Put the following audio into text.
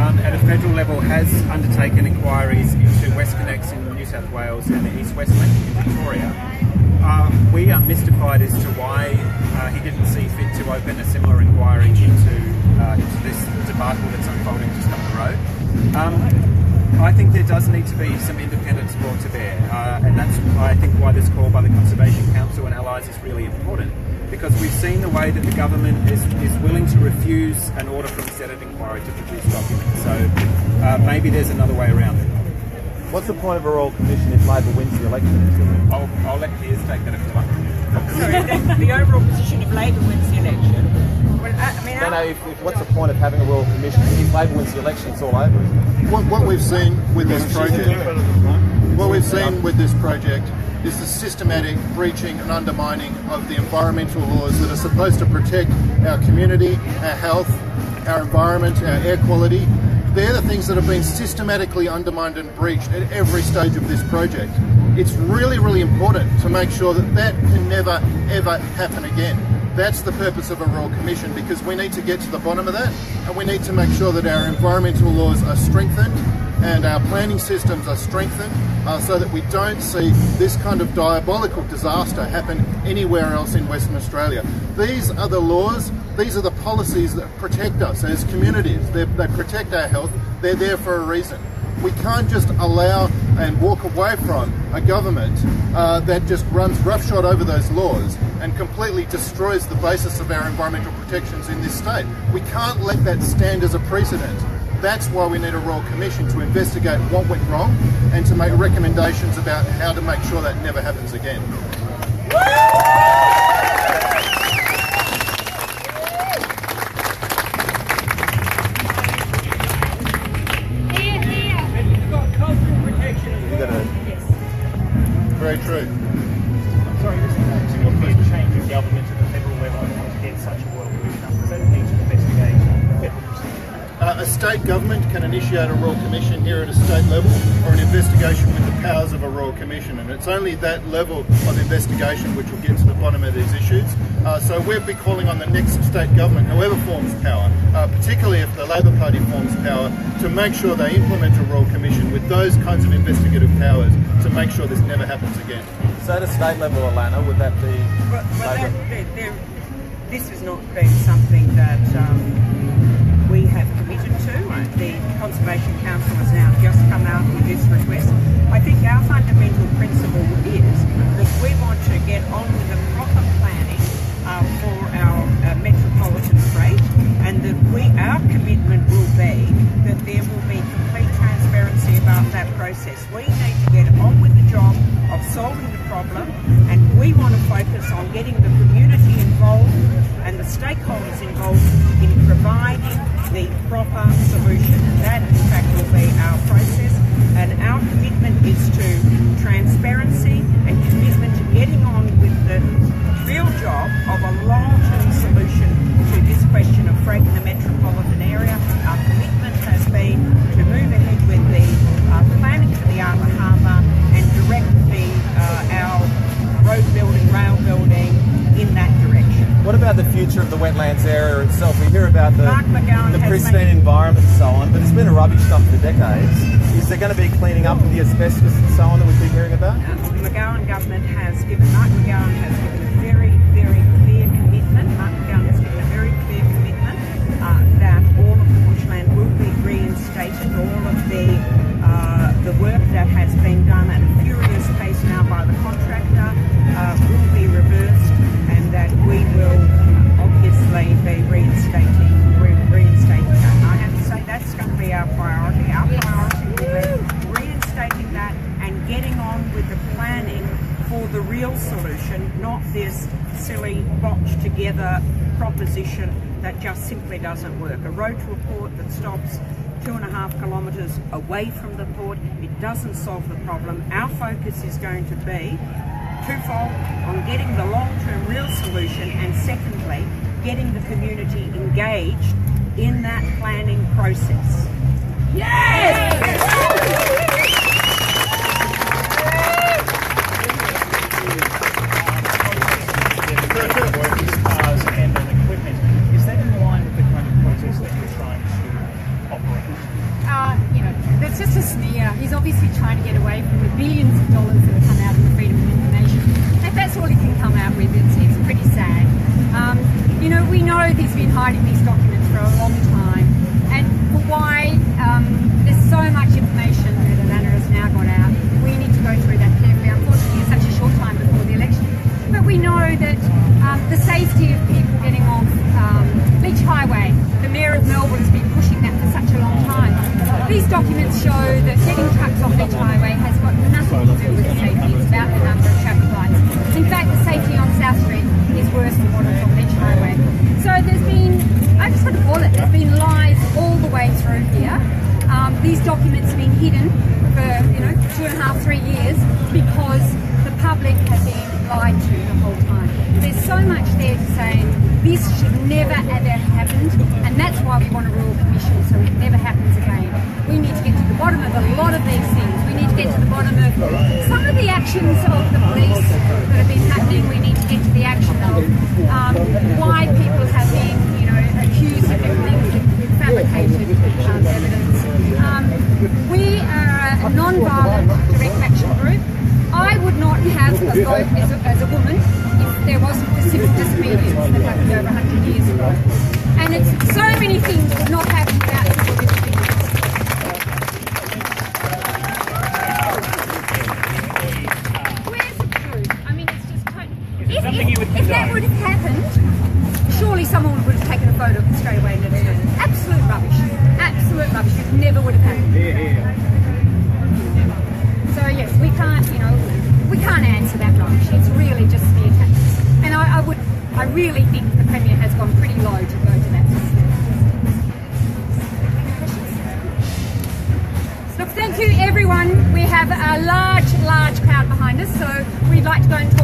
at a federal level has undertaken inquiries into WestConnex in New South Wales and the East West Link in Victoria. We are mystified as to why he didn't see fit to open a similar inquiry into this debacle that's unfolding just up the road. I think there does need to be some independence brought to bear, and that's I think why this call by the Conservation Council and allies is really important, because we've seen the way that the government is willing to refuse an order from the Senate inquiry to produce documents. So maybe there's another way around it. What's the point of a Royal Commission if Labor wins the election? I'll let Piers take that if you like. Sorry, the overall position if Labor wins the election. Well, what's the point of having a Royal Commission? If Labor wins the election, it's all over, isn't it? What we've seen with this project, is the systematic breaching and undermining of the environmental laws that are supposed to protect our community, our health, our environment, our air quality. They're the things that have been systematically undermined and breached at every stage of this project. It's really, really important to make sure that that can never, ever happen again. That's the purpose of a Royal Commission, because we need to get to the bottom of that, and we need to make sure that our environmental laws are strengthened and our planning systems are strengthened so that we don't see this kind of diabolical disaster happen anywhere else in Western Australia. These are the laws, these are the policies that protect us as communities. They protect our health, they're there for a reason. We can't just allow and walk away from a government that just runs roughshod over those laws and completely destroys the basis of our environmental protections in this state. We can't let that stand as a precedent. That's why we need a Royal Commission to investigate what went wrong and to make recommendations about how to make sure that never happens again. Very true. Sorry, this is a big change of government at the federal level to get such a Royal Commission. Does that need to investigate federal procedure? A state government can initiate a Royal Commission here at a state level, or an investigation with the powers of a Royal Commission, and it's only that level of investigation which will get to the bottom of these issues. So we'll be calling on the next state government, whoever forms power, particularly if the Labor Party forms power, to make sure they implement a Royal Commission with those kinds of investigative powers to make sure this never happens again. So at a state level, Alana, would that be... this has not been something that we have committed to. The Conservation Council has now just come out with this request. I think our fundamental principle is that we want to get on with the proper planning for our metropolitan freight, and that our commitment will be that there will be complete transparency about that process. We need to get on with the job of solving the problem, and we want to focus on getting the community involved and the stakeholders involved in providing the proper solution. And that, in fact, will be our process. And our commitment is to transparency and commitment to getting on with the real job of a long-term solution to this question of freight in the metropolitan area. Our commitment has been to move ahead with the planning for the Arbour Harbour and direct our road building, rail building in that direction. What about the future of the wetlands area itself? We hear about the pristine environment and so on, but it's been a rubbish dump for decades. Is there going to be cleaning up of the asbestos and so on that we've been hearing about? The McGowan government has given, Mark McGowan has given a very, very clear commitment. Mark McGowan has given a very clear commitment that all of the bushland will be reinstated. All of the work that has been done at a furious pace now by the contractor will be reversed, and that we will obviously be reinstating that. And I have to say that's going to be our priority. Our priority will be reinstating that and getting on with the planning for the real solution, not this silly botched together proposition that just simply doesn't work. A road to a port that stops 2.5 kilometres away from the port, it doesn't solve the problem. Our focus is going to be twofold: on getting the long-term real solution, and secondly, getting the community engaged in that planning process. Yes! Cars and equipment. Is that in line with the kind of process that you're trying to operate? it's just a smear. He's obviously trying to get away from the billions of dollars that have come out of the Freedom of Information. If that's all he can come out with, it's pretty sad. You know, we know he's been hiding these documents for a long time, and for why there's so much information that Alana has now got out. We need to go through that carefully. Unfortunately, it's such a short time before the election, but we know that the safety of people getting off Leach Highway, the Mayor of Melbourne has been pushing that for such a long time. These documents show that getting trucks off Leach Highway has got nothing to do with safety. It's about the number of traffic lights. In fact, the safety on South Street is worse than what is on Leach Highway. So there's been, I just want to call it, there's been lies all the way through here. These documents have been hidden for 2.5, 3 years because the public has been lied to the whole time. There's so much there to say this should never ever happened, and that's why we want a royal commission so it never happens again. We need to get to the bottom of a lot of these things. We need to get to the bottom of some of the actions of the police that have been happening. We need to get to the action of why people have been, accused of everything with fabricated evidence. We are a non-violent direct action group. I would not have a vote as a woman if there wasn't the civil disobedience that happened over 100 years ago. And it's so many things would not happen without civil disobedience. Where's the proof? I mean, it's just totally... If that would have happened, surely someone would have taken a photo of it straight away and let us know. Absolute rubbish. Absolute rubbish. It never would have happened. So yes, we can't answer that rubbish. It's really just smear tactics. And I really think the Premier has gone pretty low to go to that. Look, thank you everyone. We have a large crowd behind us, so we'd like to go and